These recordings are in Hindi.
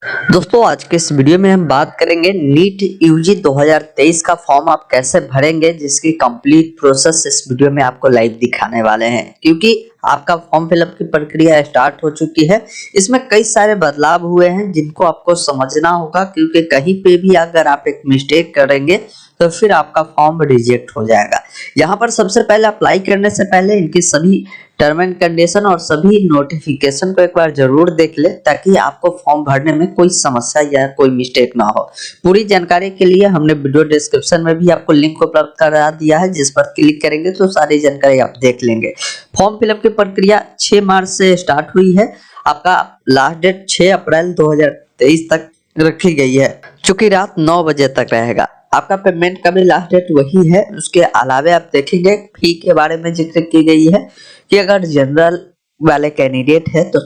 दोस्तों आज के इस वीडियो में हम बात करेंगे नीट यूजी 2023 का फॉर्म आप कैसे भरेंगे, जिसकी कंप्लीट प्रोसेस इस वीडियो में आपको लाइव दिखाने वाले हैं। क्योंकि आपका फॉर्म फिलअप की प्रक्रिया स्टार्ट हो चुकी है, इसमें कई सारे बदलाव हुए हैं जिनको आपको समझना होगा। क्योंकि कहीं पे भी अगर आप एक मिस्टेक करेंगे तो फिर आपका फॉर्म रिजेक्ट हो जाएगा। यहाँ पर सबसे पहले अप्लाई करने से पहले इनकी सभी टर्म एंड कंडीशन और सभी नोटिफिकेशन को एक बार जरूर देख ले, ताकि आपको फॉर्म भरने में कोई समस्या या कोई मिस्टेक ना हो। पूरी जानकारी के लिए हमने वीडियो डिस्क्रिप्शन में भी आपको लिंक उपलब्ध करा दिया है, जिस पर क्लिक करेंगे तो सारी जानकारी आप देख लेंगे। फॉर्म फिलअप की प्रक्रिया 6 मार्च से स्टार्ट हुई है। आपका लास्ट डेट 6 अप्रैल 2023 तक रखी गई है, चूंकि रात 9 बजे तक रहेगा। आपका पेमेंट का भी लास्ट डेट वही है। उसके अलावे आप देखेंगे फी के बारे में जिक्र की गई है कि अगर जनरल वाले कैंडिडेट है तो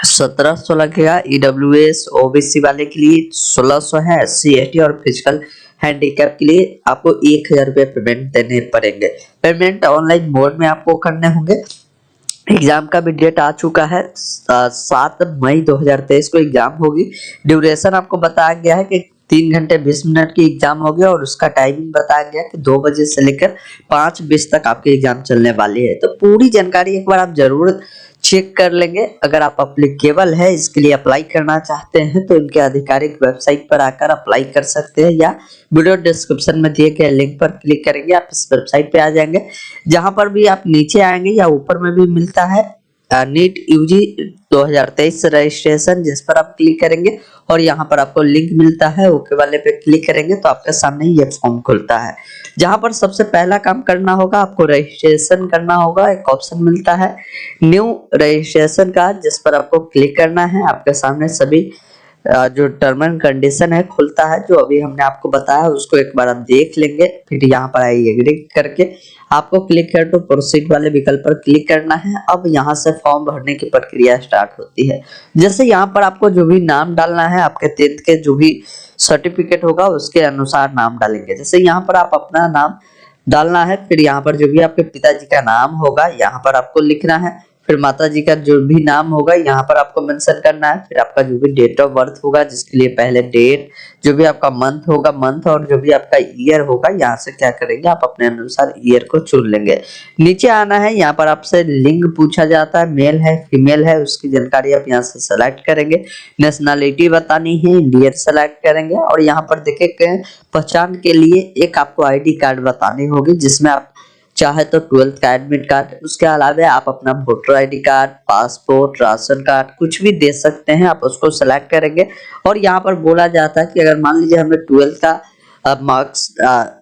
1700 लगेगा, ईडब्ल्यूएस ओबीसी वाले के लिए 1600 है, एससी एसटी और फिजिकल हैंडीकैप के लिए आपको 1000 रुपये पेमेंट देने पड़ेंगे। पेमेंट ऑनलाइन मोड में आपको करने होंगे। एग्जाम का भी डेट आ चुका है, 7 मई 2023 को एग्जाम होगी। ड्यूरेशन आपको बताया गया है कि 3 घंटे 20 मिनट की एग्जाम होगी और उसका टाइमिंग बताया गया कि 2 बजे से लेकर 5:20 तक आपकी एग्जाम चलने वाली है। तो पूरी जानकारी एक बार आप जरूर चेक कर लेंगे। अगर आप अप्लीकेबल है, इसके लिए अप्लाई करना चाहते हैं तो इनके आधिकारिक वेबसाइट पर आकर अप्लाई कर सकते हैं, या वीडियो डिस्क्रिप्शन में दिए गए लिंक पर क्लिक करेंगे आप इस वेबसाइट पे आ जाएंगे। जहां पर भी आप नीचे आएंगे या ऊपर में भी मिलता है नीट यूजी 2023 रजिस्ट्रेशन, जिस पर आप क्लिक करेंगे और यहाँ पर आपको लिंक मिलता है, ओके वाले पे क्लिक करेंगे तो आपके सामने ये फॉर्म खुलता है। जहां पर सबसे पहला काम करना होगा, आपको रजिस्ट्रेशन करना होगा। एक ऑप्शन मिलता है न्यू रजिस्ट्रेशन का, जिस पर आपको क्लिक करना है। आपके सामने सभी जो टर्म एंड कंडीशन है खुलता है, जो अभी हमने आपको बताया उसको एक बार आप देख लेंगे। फिर यहाँ पर आई एग्री करके आपको क्लिक कर तो प्रोसीड वाले विकल्प पर क्लिक करना है। अब यहाँ से फॉर्म भरने की प्रक्रिया स्टार्ट होती है। जैसे यहाँ पर आपको जो भी नाम डालना है, आपके 10th के जो भी सर्टिफिकेट होगा उसके अनुसार नाम डालेंगे। जैसे यहाँ पर आप अपना नाम डालना है, फिर यहाँ पर जो भी आपके पिताजी का नाम होगा यहाँ पर आपको लिखना है, फिर माता जी का जो भी नाम होगा यहाँ पर आपको मेंशन करना है, फिर आपका जो भी डेट ऑफ बर्थ होगा, जिसके लिए पहले डेट, जो भी आपका मंथ होगा मंथ, और जो भी आपका ईयर होगा यहाँ से क्या करेंगे आप अपने अनुसार ईयर को चुन लेंगे। नीचे आना है, यहाँ पर आपसे लिंग पूछा जाता है, मेल है फीमेल है, उसकी जानकारी आप यहाँ से सेलेक्ट करेंगे। नेशनलिटी बतानी है, इंडियन सेलेक्ट करेंगे। और यहाँ पर देखिए पहचान के लिए एक आपको आईडी कार्ड बतानी होगी, जिसमें आप चाहे तो 12th का एडमिट कार्ड, उसके अलावा आप अपना voter ID card, passport, ration card कुछ भी दे सकते हैं। आप उसको सेलेक्ट करेंगे और यहाँ पर बोला जाता है कि अगर मान लीजिए हमने 12th का मार्क्स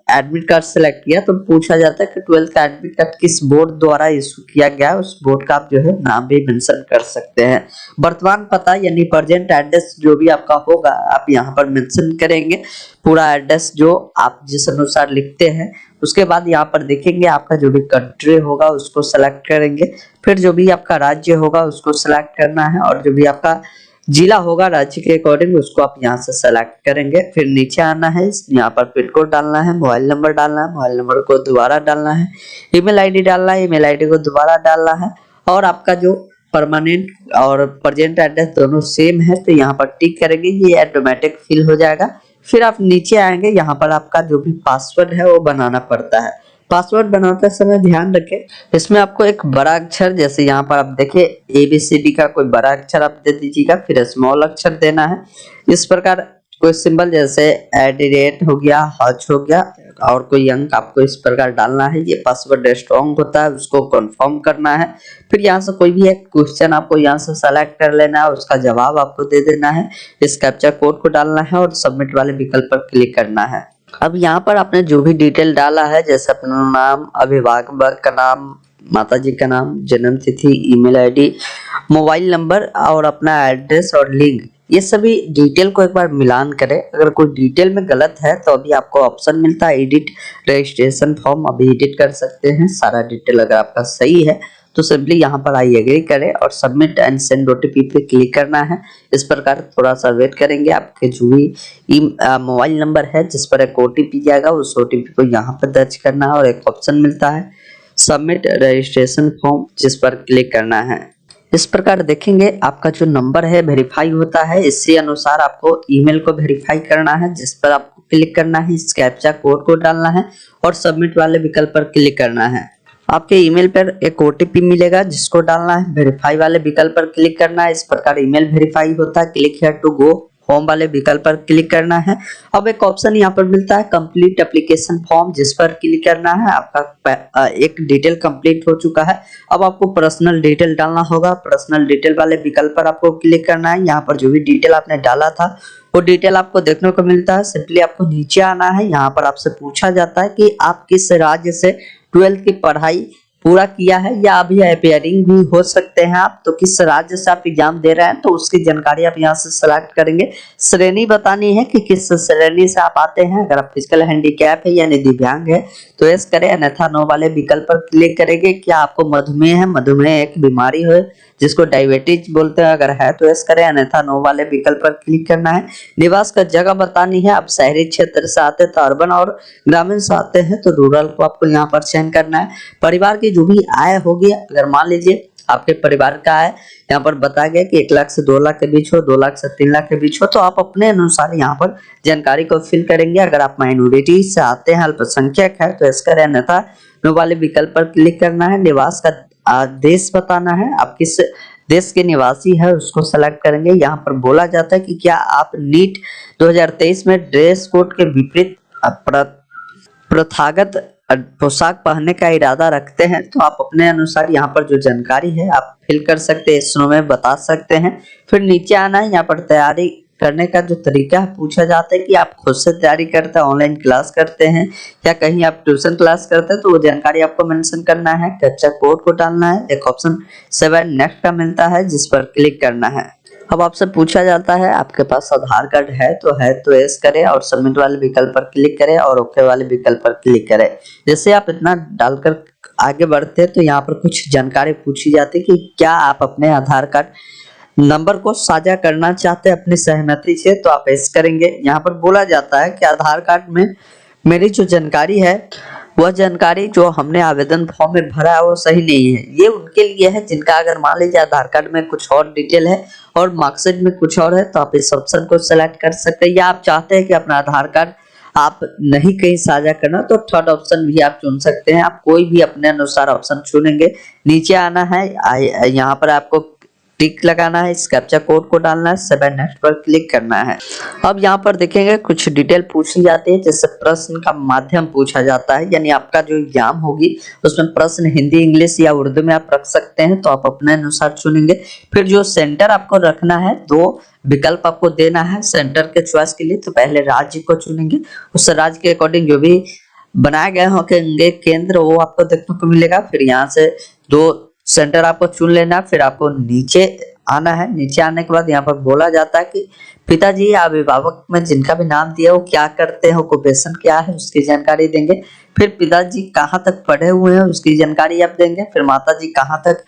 एडमिट कार्ड सेलेक्ट किया तो पूछा जाता है कि 12th का एडमिट कार्ड किस बोर्ड द्वारा इशू किया गया है, उस बोर्ड का आप जो है नाम भी मेंशन कर सकते हैं। वर्तमान पता यानी प्रेजेंट एड्रेस जो भी आपका होगा आप यहाँ पर मेंशन करेंगे, पूरा एड्रेस जो आप जिस अनुसार लिखते हैं। उसके बाद यहाँ पर देखेंगे आपका जो भी कंट्री होगा उसको सेलेक्ट करेंगे, फिर जो भी आपका राज्य होगा उसको सेलेक्ट करना है, और जो भी आपका जिला होगा राज्य के अकॉर्डिंग उसको आप यहाँ से सेलेक्ट करेंगे। फिर नीचे आना है, यहाँ पर पिन कोड डालना है, मोबाइल नंबर डालना है, मोबाइल नंबर को दोबारा डालना है, ईमेल आईडी डालना है, ईमेल आईडी को दोबारा डालना है, और आपका जो परमानेंट और प्रेजेंट एड्रेस दोनों सेम है तो यहाँ पर टिक करेंगे, ये ऑटोमेटिक फिल हो जाएगा। फिर आप नीचे आएंगे, यहाँ पर आपका जो भी पासवर्ड है वो बनाना पड़ता है। पासवर्ड बनाते समय ध्यान रखें, इसमें आपको एक बड़ा अक्षर, जैसे यहाँ पर आप देखें ABCD का कोई बड़ा अक्षर आप दे दीजिएगा, फिर स्मॉल अक्षर देना है। इस प्रकार कोई सिंबल जैसे @ हो गया, हच हो गया, और कोई अंक आपको इस प्रकार डालना है। ये पासवर्ड स्ट्रॉन्ग होता है, उसको कंफर्म करना है। फिर यहाँ से कोई भी एक क्वेश्चन आपको यहाँ से सेलेक्ट कर लेना है, उसका जवाब आपको दे देना है, इस कैप्चा कोड को डालना है और सबमिट वाले विकल्प पर क्लिक करना है। अब यहाँ पर आपने जो भी डिटेल डाला है, जैसे अपना नाम, अभिभावक का नाम, माताजी का नाम, जन्म तिथि, ईमेल आईडी, मोबाइल नंबर और अपना एड्रेस और लिंक, ये सभी डिटेल को एक बार मिलान करें। अगर कोई डिटेल में गलत है तो अभी आपको ऑप्शन मिलता है एडिट रजिस्ट्रेशन फॉर्म, अभी एडिट कर सकते हैं। सारा डिटेल अगर आपका सही है तो सिंपली यहाँ पर आई एग्री करें और सबमिट एंड सेंड ओटीपी पे क्लिक करना है। इस प्रकार थोड़ा सा वेट करेंगे, आपके जो भी मोबाइल नंबर है जिस पर एक ओटीपी जाएगा उस ओटीपी को यहाँ पर दर्ज करना है, और एक ऑप्शन मिलता है सबमिट रजिस्ट्रेशन फॉर्म, जिस पर क्लिक करना है। इस प्रकार देखेंगे आपका जो नंबर है वेरीफाई होता है। इसी अनुसार आपको ईमेल को वेरीफाई करना है, जिस पर आपको क्लिक करना है, इस कैप्चा कोड को डालना है और सबमिट वाले विकल्प पर क्लिक करना है। आपके ईमेल पर एक ओटीपी मिलेगा जिसको डालना है, वेरीफाई वाले विकल्प पर क्लिक करना है। इस प्रकार ईमेल वेरीफाई होता है। Click here to go home वाले विकल्प पर क्लिक करना है। अब एक ऑप्शन यहाँ पर मिलता है कंप्लीट एप्लीकेशन फॉर्म, जिस पर क्लिक करना है। आपका एक डिटेल कंप्लीट हो चुका है। अब आपको पर्सनल डिटेल डालना होगा। पर्सनल डिटेल वाले विकल्प पर आपको क्लिक करना है। यहाँ पर जो भी डिटेल आपने डाला था वो डिटेल आपको देखने को मिलता है। सिंपली आपको नीचे आना है। यहाँ पर आपसे पूछा जाता है कि आप किस राज्य से 12th की पढ़ाई पूरा किया है या अभी अपियरिंग भी हो सकते हैं आप, तो किस राज्य से आप एग्जाम दे रहे हैं तो उसकी जानकारी आप यहाँ से सेलेक्ट करेंगे। श्रेणी बतानी है कि किस श्रेणी से आप आते हैं। अगर आप फिजिकल हैंडीकैप है यानी दिव्यांग है तो यस करें, अन्यथा नो वाले विकल्प पर क्लिक करेंगे। क्या आपको मधुमेह है, मधुमेह एक बीमारी है जिसको डायबिटीज बोलते हैं, अगर है तो यस करें, अन्यथा नो वाले विकल्प पर क्लिक करना है। निवास का जगह बतानी है। आप शहरी क्षेत्र से आते हैं तो अर्बन, और ग्रामीण से आते हैं तो रूरल को आपको यहाँ पर चयन करना है। परिवार की जो भी आय होगी, अगर मान लीजिए आपके परिवार का आय यहाँ पर बताया गया कि 1 लाख से 2 लाख के बीच हो, 2 लाख से 3 लाख के बीच हो, तो आप अपने अनुसार यहाँ पर जानकारी को फिल करेंगे। अगर आप माइनॉरिटी से आते हैं, अल्पसंख्यक है तो इसका अन्यथा नो वाले विकल्प पर क्लिक करना है। निवास का देश बताना है। आप किस देश के निवासी है उसको सेलेक्ट करेंगे। यहाँ पर बोला जाता है कि क्या आप नीट 2023 में ड्रेस कोड के विपरीत प्रथागत पोशाक पहनने का इरादा रखते हैं, तो आप अपने अनुसार यहाँ पर जो जानकारी है आप फिल कर सकते हैं, इसमें में बता सकते हैं। फिर नीचे आना है। यहाँ पर तैयारी करने का जो तरीका है पूछा जाता है कि आप खुद से तैयारी करते हैं, ऑनलाइन क्लास करते हैं या कहीं आप ट्यूशन क्लास करते हैं, तो वो जानकारी आपको मेंशन करना है। कैप्चा कोड को डालना है। एक ऑप्शन 7 नेक्स्ट का मिलता है जिस पर क्लिक करना है। अब आपसे पूछा जाता है आपके पास आधार कार्ड है तो यस करें और सबमिट वाले विकल्प पर क्लिक करें और ओके वाले विकल्प पर क्लिक करें। जैसे आप इतना डालकर आगे बढ़ते हैं तो यहाँ पर कुछ जानकारी पूछी जाती है कि क्या आप अपने आधार कार्ड नंबर को साझा करना चाहते हैं अपनी सहमति से, तो आप यस करेंगे। यहाँ पर बोला जाता है कि आधार कार्ड में मेरी जो जानकारी है वह जानकारी जो हमने आवेदन फॉर्म में भरा है वो सही नहीं है। ये उनके लिए है जिनका अगर मान लीजिए आधार कार्ड में कुछ और डिटेल है और मार्कशीट में कुछ और है, तो आप इस ऑप्शन को सेलेक्ट कर सकते हैं। या आप चाहते हैं कि अपना आधार कार्ड आप नहीं कहीं साझा करना, तो थर्ड ऑप्शन भी आप चुन सकते हैं। आप कोई भी अपने अनुसार ऑप्शन चुनेंगे। नीचे आना है। यहाँ पर आपको टिक लगाना है। इस कैप्चा कोड को डालना है। 7 नेक्स्ट पर क्लिक करना है। अब यहाँ पर देखेंगे कुछ डिटेल पूछी जाती है, जैसे प्रश्न का माध्यम पूछा जाता है, यानी आपका जो एग्जाम होगी उसमें प्रश्न हिंदी, इंग्लिश या उर्दू में आप रख सकते हैं, तो आप अपने अनुसार चुनेंगे। फिर जो सेंटर आपको रखना है, 2 विकल्प आपको देना है सेंटर के चॉइस के लिए। तो पहले राज्य को चुनेंगे, उस राज्य के अकॉर्डिंग जो भी बनाए गए होंगे केंद्र वो आपको देखने को मिलेगा। फिर यहाँ से 2 सेंटर आपको चुन लेना। फिर आपको नीचे आना है। नीचे आने के बाद यहाँ पर बोला जाता है कि पिताजी या अभिभावक में जिनका भी नाम दिया वो क्या करते हैं, ऑक्यूपेशन क्या है उसकी जानकारी देंगे। फिर पिताजी कहाँ तक पढ़े हुए हैं उसकी जानकारी आप देंगे। फिर माताजी कहाँ तक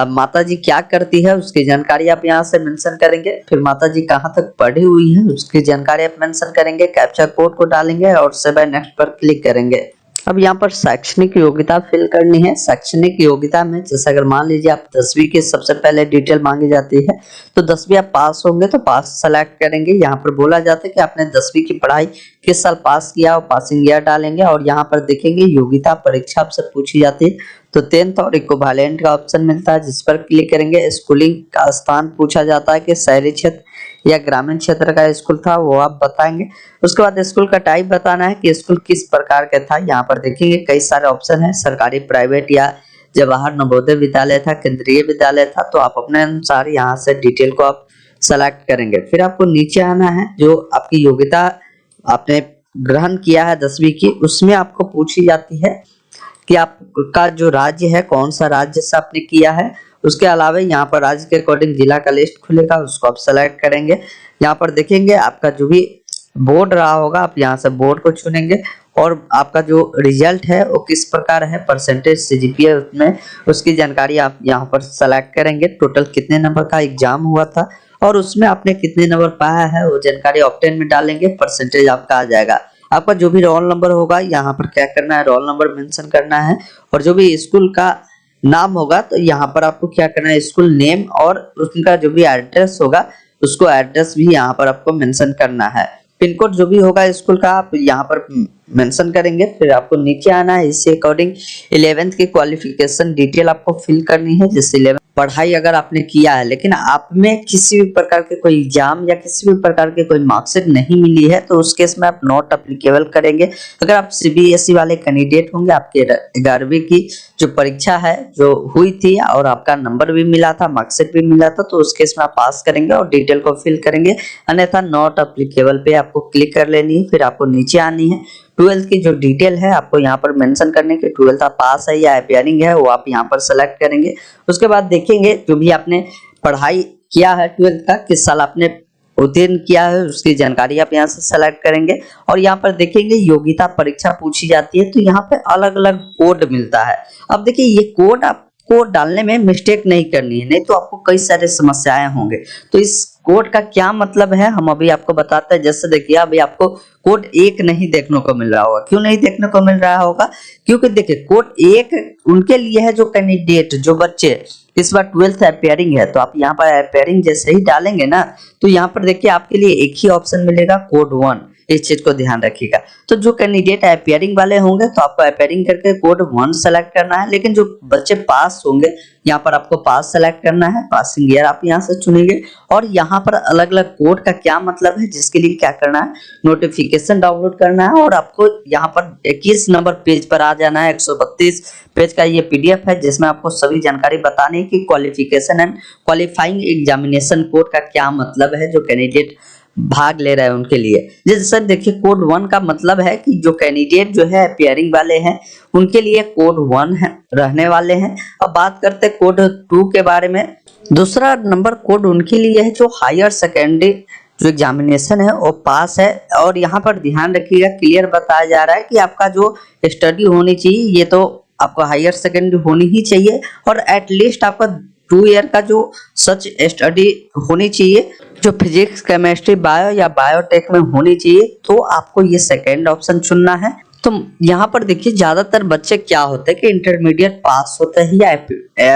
माताजी क्या करती है उसकी जानकारी आप यहाँ से मेंशन करेंगे। फिर माताजी कहाँ तक पढ़ी हुई है उसकी जानकारी आप मेंशन करेंगे। कैप्चा कोड को डालेंगे और 7 नेक्स्ट पर क्लिक करेंगे। अब यहाँ पर शैक्षणिक योग्यता फिल करनी है। शैक्षणिक योग्यता में जैसे अगर मान लीजिए आप 10वीं की सबसे पहले डिटेल मांगी जाती है, तो 10वीं आप पास होंगे तो पास सेलेक्ट करेंगे। यहाँ पर बोला जाता है कि आपने 10वीं की पढ़ाई किस साल पास किया और पासिंग ईयर डालेंगे। और यहाँ पर देखेंगे योग्यता परीक्षा आपसे पूछी जाती है, तो 10th और इक्विवेलेंट का ऑप्शन मिलता है जिस पर क्लिक करेंगे। स्कूलिंग का स्थान पूछा जाता है कि शहरी क्षेत्र या ग्रामीण क्षेत्र का स्कूल था, वो आप बताएंगे। उसके बाद स्कूल का टाइप बताना है कि स्कूल किस प्रकार का था। यहाँ पर देखेंगे कई सारे ऑप्शन है, सरकारी, प्राइवेट या जवाहर नवोदय विद्यालय था, केंद्रीय विद्यालय था, तो आप अपने अनुसार यहाँ से डिटेल को आप सेलेक्ट करेंगे। फिर आपको नीचे आना है। जो आपकी योग्यता आपने ग्रहण किया है 10वीं की, उसमें आपको पूछी जाती है कि आपका जो राज्य है कौन सा राज्य से आपने किया है। उसके अलावा यहाँ पर राज्य के अकॉर्डिंग जिला का लिस्ट खुलेगा, उसको आप सेलेक्ट करेंगे। यहाँ पर देखेंगे आपका जो भी बोर्ड रहा होगा आप यहाँ से बोर्ड को चुनेंगे और आपका जो रिजल्ट है वो किस प्रकार है, परसेंटेज, सीजीपीए उसमें उसकी जानकारी आप यहाँ पर सेलेक्ट करेंगे। टोटल कितने नंबर का एग्जाम हुआ था और उसमें आपने कितने नंबर पाया है वो जानकारी ऑप्टेन में डालेंगे, परसेंटेज आपका आ जाएगा। आपका जो भी रोल नंबर होगा यहाँ पर क्या करना है, रोल नंबर मेंशन करना है और जो भी स्कूल का नाम होगा तो यहाँ पर आपको क्या करना है, स्कूल नेम और उनका जो भी एड्रेस होगा उसको एड्रेस भी यहाँ पर आपको मेंशन करना है। पिन कोड जो भी होगा स्कूल का आप यहाँ पर मेंशन करेंगे। फिर आपको नीचे आना है, इसी अकॉर्डिंग 11th की क्वालिफिकेशन डिटेल आपको फिल करनी है। जैसे 11th पढ़ाई अगर आपने किया है लेकिन आप में किसी भी प्रकार के कोई एग्जाम या किसी भी प्रकार के कोई मार्कशीट नहीं मिली है तो उस केस में आप नॉट अप्लीकेबल करेंगे। अगर आप सीबीएसई वाले कैंडिडेट होंगे, आपके 11वीं की जो परीक्षा है जो हुई थी और आपका नंबर भी मिला था, मार्कशीट भी मिला था, तो उस केस में आप पास करेंगे और डिटेल को फिल करेंगे, अन्यथा नॉट अप्लीकेबल पे आपको क्लिक कर लेनी है। फिर आपको नीचे आनी है, 12th की जो डिटेल है आपको यहाँ पर मेंशन करने की, 12th आप पास है या अपीयरिंग है वो आप यहाँ पर सेलेक्ट करेंगे। उसके बाद देखेंगे जो भी आपने पढ़ाई किया है 12th का, किस साल आपने उत्तीर्ण किया है उसकी जानकारी आप यहाँ से सेलेक्ट करेंगे। और यहाँ पर देखेंगे योग्यता परीक्षा पूछी जाती है तो यहाँ पे अलग अलग कोड मिलता है। अब देखिए ये कोड आपको डालने में मिस्टेक नहीं करनी है, नहीं तो आपको कई सारे समस्याएं होंगे। तो इस कोड का क्या मतलब है हम अभी आपको बताते हैं। जैसे देखिए अभी आपको कोड 1 नहीं देखने को मिल रहा होगा, क्यों नहीं देखने को मिल रहा होगा, क्योंकि देखिए कोड 1 उनके लिए है जो कैंडिडेट, जो बच्चे इस बार 12th अपीयरिंग है। तो आप यहाँ पर अपीयरिंग जैसे ही डालेंगे ना तो यहाँ पर देखिए आपके लिए एक ही ऑप्शन मिलेगा, कोड 1, इस चीज को ध्यान रखिएगा। तो जो कैंडिडेट अपीयरिंग वाले होंगे तो आपको अपीयरिंग करके कोड 1 सेलेक्ट करना है, लेकिन जो बच्चे पास होंगे यहाँ पर आपको पास सेलेक्ट करना है, पासिंग ईयर आप यहाँ से चुनेंगे। और यहाँ पर अलग अलग कोड का क्या मतलब है, जिसके लिए क्या करना है, नोटिफिकेशन डाउनलोड करना है और आपको यहाँ पर 21 नंबर पेज पर आ जाना है। 132 पेज का ये पीडीएफ है जिसमें आपको सभी जानकारी बतानी है कि qualification and qualifying examination code का क्या मतलब है जो कैंडिडेट भाग ले रहे हैं उनके लिए। जैसे देखिए कोड 1 का मतलब है कि जो कैंडिडेट जो है अपीयरिंग वाले हैं उनके लिए कोड 1 है रहने वाले हैं। अब बात करते हैं कोड 2 के बारे में। दूसरा नंबर कोड उनके लिए है जो हायर सेकेंडरी जो एग्जामिनेशन है वो पास है। और यहाँ पर ध्यान रखिएगा, क्लियर बताया जा रहा है कि आपका जो स्टडी होनी चाहिए ये तो आपको हायर सेकेंडरी होनी ही चाहिए और एटलीस्ट आपका 2 ईयर का जो सच स्टडी होनी चाहिए जो फिजिक्स, केमिस्ट्री, बायो या बायोटेक में होनी चाहिए। तो आपको ये सेकेंड ऑप्शन चुनना है। तो यहाँ पर देखिए ज्यादातर बच्चे क्या होते हैं कि इंटरमीडिएट पास होते हैं या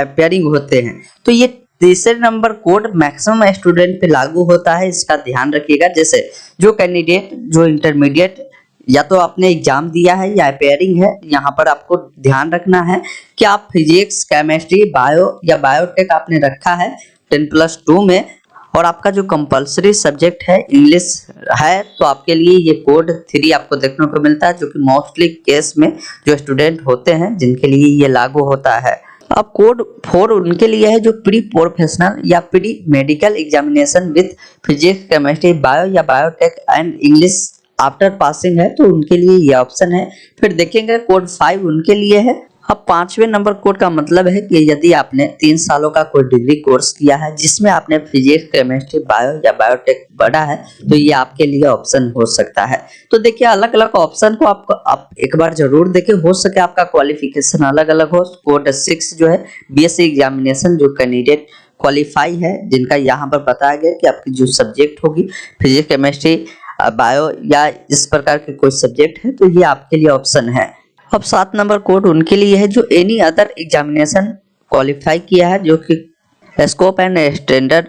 अपीयरिंग होते हैं, तो ये तीसरे नंबर कोड मैक्सिमम स्टूडेंट पे लागू होता है, इसका ध्यान रखिएगा। जैसे जो कैंडिडेट जो इंटरमीडिएट या तो आपने एग्जाम दिया है या अपीयरिंग है, यहाँ पर आपको ध्यान रखना है कि आप फिजिक्स, केमिस्ट्री, बायो या बायोटेक आपने रखा है 10+2 में और आपका जो कंपलसरी सब्जेक्ट है इंग्लिश है, तो आपके लिए ये कोड 3 आपको देखने को मिलता है, जो कि मोस्टली केस में जो स्टूडेंट होते हैं जिनके लिए ये लागू होता है। अब कोड 4 उनके लिए है जो प्री प्रोफेशनल या pre medical examination with physics, chemistry, bio या biotech and English after passing है, तो उनके लिए ये ऑप्शन है। फिर देखेंगे कोड 5 उनके लिए है। अब 5वें नंबर कोड का मतलब है कि यदि आपने 3 सालों का कोई डिग्री कोर्स किया है जिसमें आपने फिजिक्स, केमिस्ट्री, बायो या बायोटेक पढ़ा है तो ये आपके लिए ऑप्शन हो सकता है। तो देखिए अलग अलग ऑप्शन को आप एक बार जरूर देखिए, हो सके आपका क्वालिफिकेशन अलग अलग हो। कोड 6 जो है बीएससी एग्जामिनेशन जो कैंडिडेट क्वालिफाई है, जिनका यहाँ पर बताया गया कि आपकी जो सब्जेक्ट होगी फिजिक्स, केमिस्ट्री, बायो या इस प्रकार के कोई सब्जेक्ट है, तो ये आपके लिए ऑप्शन है। अब 7 नंबर कोड उनके लिए है जो एनी अदर एग्जामिनेशन क्वालिफाई किया है, जो कि स्कोप एंड स्टैंडर्ड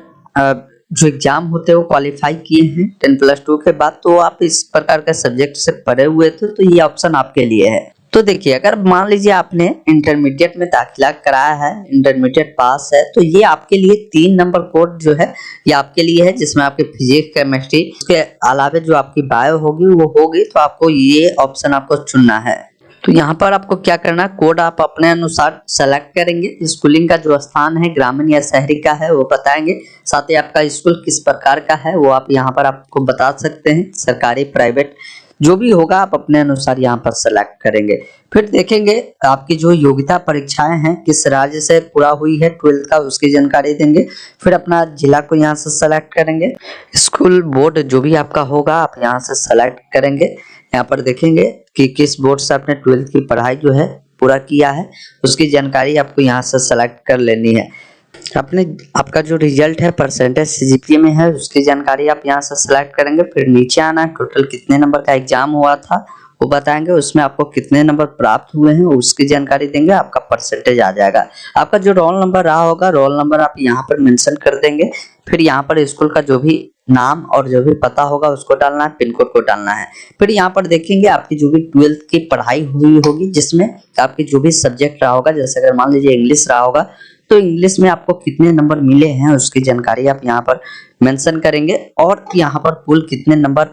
जो एग्जाम होते हैं वो क्वालिफाई किए हैं 10+2 के बाद, तो आप इस प्रकार के सब्जेक्ट से पढ़े हुए थे तो ये ऑप्शन आपके लिए है। तो देखिए अगर मान लीजिए आपने इंटरमीडिएट में दाखिला कराया है, इंटरमीडिएट पास है, तो ये आपके लिए 3 नंबर कोड जो है ये आपके लिए है, जिसमें आपके फिजिक्स, केमिस्ट्री के अलावा जो आपकी बायो होगी वो होगी, तो आपको ये ऑप्शन आपको चुनना है। तो यहाँ पर आपको क्या करना है, कोड आप अपने अनुसार सेलेक्ट करेंगे। स्कूलिंग का जो स्थान है ग्रामीण या शहरी का है वो बताएंगे, साथ ही आपका स्कूल किस प्रकार का है वो आप यहाँ पर आपको बता सकते हैं, सरकारी, प्राइवेट जो भी होगा आप अपने अनुसार यहाँ पर सेलेक्ट करेंगे। फिर देखेंगे आपकी जो योग्यता परीक्षाएं हैं किस राज्य से पूरा हुई है 12th का, उसकी जानकारी देंगे। फिर अपना जिला को यहाँ से सेलेक्ट करेंगे। स्कूल बोर्ड जो भी आपका होगा आप यहाँ से सेलेक्ट करेंगे। यहाँ पर देखेंगे कि किस बोर्ड से आपने 12th की पढ़ाई जो है पूरा किया है, उसकी जानकारी आपको यहाँ से सेलेक्ट कर लेनी है। आपका जो रिजल्ट है परसेंटेज सीजीपीए में है उसकी जानकारी आप यहाँ से सेलेक्ट करेंगे। फिर नीचे आना है, टोटल कितने नंबर का एग्जाम हुआ था वो बताएंगे, उसमें आपको कितने नंबर प्राप्त हुए हैं उसकी जानकारी देंगे, आपका परसेंटेज आ जाएगा। आपका जो रोल नंबर रहा होगा, रोल नंबर आप यहाँ पर मेंशन कर देंगे। फिर यहाँ पर स्कूल का जो भी नाम और जो भी पता होगा उसको डालना है, पिन कोड को डालना है। फिर यहाँ पर देखेंगे आपकी जो भी 12th की पढ़ाई हुई होगी, जिसमें आपकी जो भी सब्जेक्ट रहा होगा, जैसे अगर मान लीजिए इंग्लिश रहा होगा तो इंग्लिश में आपको कितने नंबर मिले हैं उसकी जानकारी आप यहाँ पर मेंशन करेंगे। और यहाँ पर कुल कितने नंबर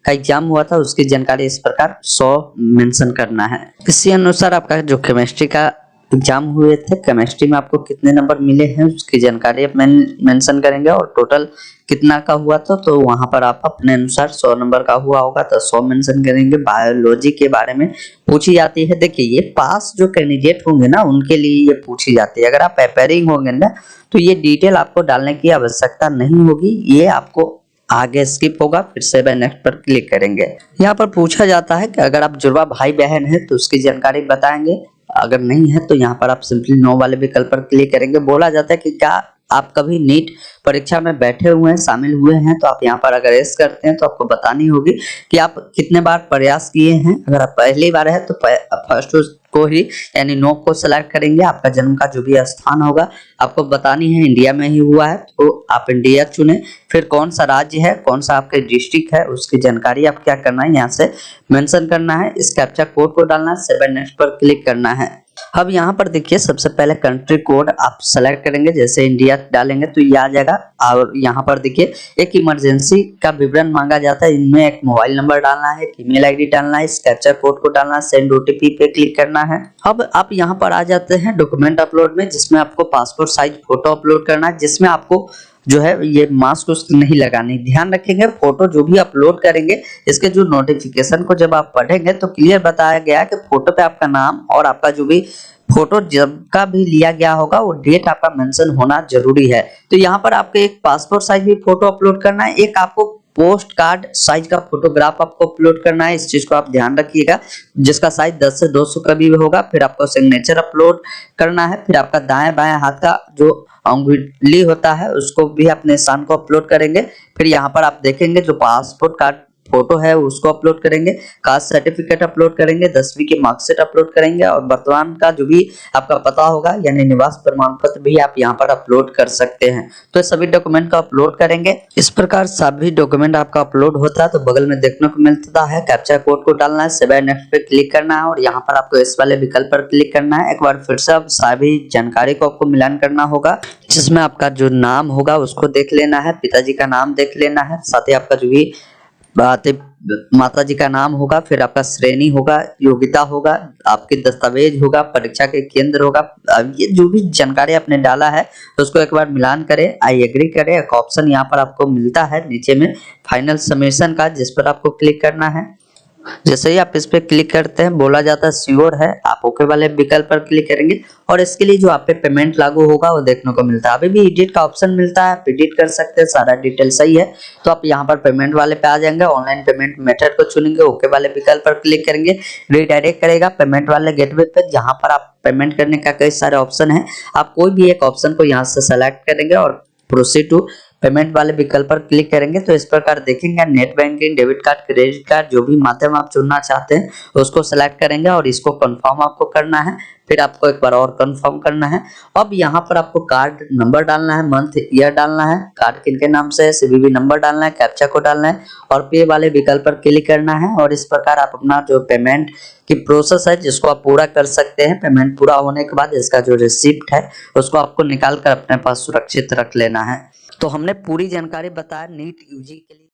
का एग्जाम हुआ था उसकी जानकारी इस प्रकार 100 मेंशन करना है। इसी अनुसार आपका जो केमिस्ट्री का एग्जाम हुए थे, केमिस्ट्री में आपको कितने नंबर मिले हैं उसकी जानकारी आप मेंशन करेंगे, और टोटल कितना का हुआ था तो वहां पर आप अपने अनुसार 100 नंबर का हुआ होगा तो 100 मेंशन करेंगे। बायोलॉजी के बारे में पूछी जाती है, देखिए ये पास जो कैंडिडेट होंगे ना उनके लिए ये पूछी जाती है। अगर आप पेपरिंग होंगे ना तो ये डिटेल आपको डालने की आवश्यकता नहीं होगी, ये आपको आगे स्किप होगा। फिर से नेक्स्ट पर क्लिक करेंगे। यहाँ पर पूछा जाता है कि अगर आप जुड़वा भाई बहन है तो उसकी जानकारी बताएंगे, अगर नहीं है तो यहाँ पर आप सिंपली नो वाले विकल्प पर क्लिक करेंगे। बोला जाता है कि क्या आप कभी नीट परीक्षा में बैठे हुए हैं, शामिल हुए हैं, तो आप यहाँ पर अगर यस करते हैं तो आपको बतानी होगी कि आप कितने बार प्रयास किए हैं। अगर आप पहली बार है तो फर्स्ट को ही यानी नो को सिलेक्ट करेंगे। आपका जन्म का जो भी स्थान होगा आपको बतानी है, इंडिया में ही हुआ है तो आप इंडिया चुने। फिर कौन सा राज्य है, कौन सा आपके डिस्ट्रिक्ट है उसकी जानकारी आप क्या करना है यहाँ से मेंशन करना है। इस कैप्चा कोड को डालना है, सेव नेक्स्ट पर क्लिक करना है। अब यहाँ पर देखिए सबसे पहले कंट्री कोड आप सेलेक्ट करेंगे, जैसे इंडिया डालेंगे तो ये आ जाएगा। और यहाँ पर देखिए एक इमरजेंसी का विवरण मांगा जाता है, इनमें एक मोबाइल नंबर डालना है, एक ईमेल आईडी डालना है, इस कैप्चा कोड को डालना है, सेंड ओटीपी पे क्लिक करना है। अब आप यहाँ पर आ जाते हैं डॉक्यूमेंट अपलोड में, जिसमें आपको पासपोर्ट साइज फोटो अपलोड करना है, जिसमें आपको जो है ये मास्क उसकी नहीं लगानी। ध्यान रखेंगे फोटो जो भी अपलोड करेंगे इसके जो नोटिफिकेशन को जब आप पढ़ेंगे तो क्लियर बताया गया कि फोटो पे आपका नाम और आपका जो भी फोटो जब का भी लिया गया होगा वो डेट आपका मेंशन होना जरूरी है। तो यहाँ पर आपको एक पासपोर्ट साइज भी फोटो अपलोड करना है, एक आपको पोस्ट कार्ड साइज का फोटोग्राफ आपको अपलोड करना है। इस चीज को आप ध्यान रखिएगा, जिसका साइज 10 से 200 का भी होगा। फिर आपको सिग्नेचर अपलोड करना है। फिर आपका दाएं बाएं हाथ का जो अंगुली होता है उसको भी अपने निशान को अपलोड करेंगे। फिर यहाँ पर आप देखेंगे जो पासपोर्ट कार्ड फोटो है उसको अपलोड करेंगे, कास्ट सर्टिफिकेट अपलोड करेंगे, 10वीं की मार्कशीट अपलोड करेंगे, और वर्तमान का जो भी आपका पता होगा यानी निवास प्रमाण पत्र भी आप यहाँ पर अपलोड कर सकते हैं। तो सभी डॉक्यूमेंट को अपलोड करेंगे। इस प्रकार सभी डॉक्यूमेंट आपका अपलोड होता है तो बगल में देखने को मिलता है कैप्चा कोड को डालना है, सेव नेक्स्ट पे क्लिक करना है, और यहाँ पर आपको इस वाले विकल्प पर क्लिक करना है। एक बार फिर से सभी जानकारी को आपको मिलान करना होगा, जिसमें आपका जो नाम होगा उसको देख लेना है, पिताजी का नाम देख लेना है, साथ ही आपका जो भी माता जी का नाम होगा, फिर आपका श्रेणी होगा, योग्यता होगा, आपके दस्तावेज होगा, परीक्षा के केंद्र होगा। ये जो भी जानकारी आपने डाला है तो उसको एक बार मिलान करें, आई एग्री करें। एक ऑप्शन यहाँ पर आपको मिलता है नीचे में फाइनल सबमिशन का, जिस पर आपको क्लिक करना है। जैसे ही आप इस पे क्लिक करते हैं बोला जाता है श्योर है, आप ओके वाले विकल्प पर क्लिक करेंगे और इसके लिए जो आप पे पेमेंट लागू होगा वो देखने को मिलता है। अभी भी एडिट का ऑप्शन मिलता है, आप एडिट कर सकते हैं, सारा डिटेल सही है तो आप यहाँ पर पेमेंट वाले पे आ जाएंगे। ऑनलाइन पेमेंट मेथड को चुनेंगे, ओके वाले विकल्प पर क्लिक करेंगे, रिडायरेक्ट करेगा पेमेंट वाले गेटवे पे, जहाँ पर आप पेमेंट करने का कई सारे ऑप्शन है। आप कोई भी एक ऑप्शन को यहाँ से सेलेक्ट करेंगे और प्रोसीड टू पेमेंट वाले विकल्प पर क्लिक करेंगे तो इस प्रकार देखेंगे net banking, debit card, credit card, जो भी माध्यम आप चुनना चाहते हैं उसको सेलेक्ट करेंगे और इसको कंफर्म आपको करना है। फिर आपको एक बार और कंफर्म करना है। अब यहाँ पर आपको कार्ड नंबर डालना है, मंथ ईयर डालना है, कार्ड किनके नाम से है, सीवीवी नंबर डालना है, कैप्चा को डालना है और पे वाले विकल्प पर क्लिक करना है। और इस प्रकार आप अपना जो पेमेंट की प्रोसेस है जिसको आप पूरा कर सकते हैं। पेमेंट पूरा होने के बाद इसका जो रिसिप्ट है उसको आपको निकाल कर अपने पास सुरक्षित रख लेना है। तो हमने पूरी जानकारी बताया नीट यूजी के लिए।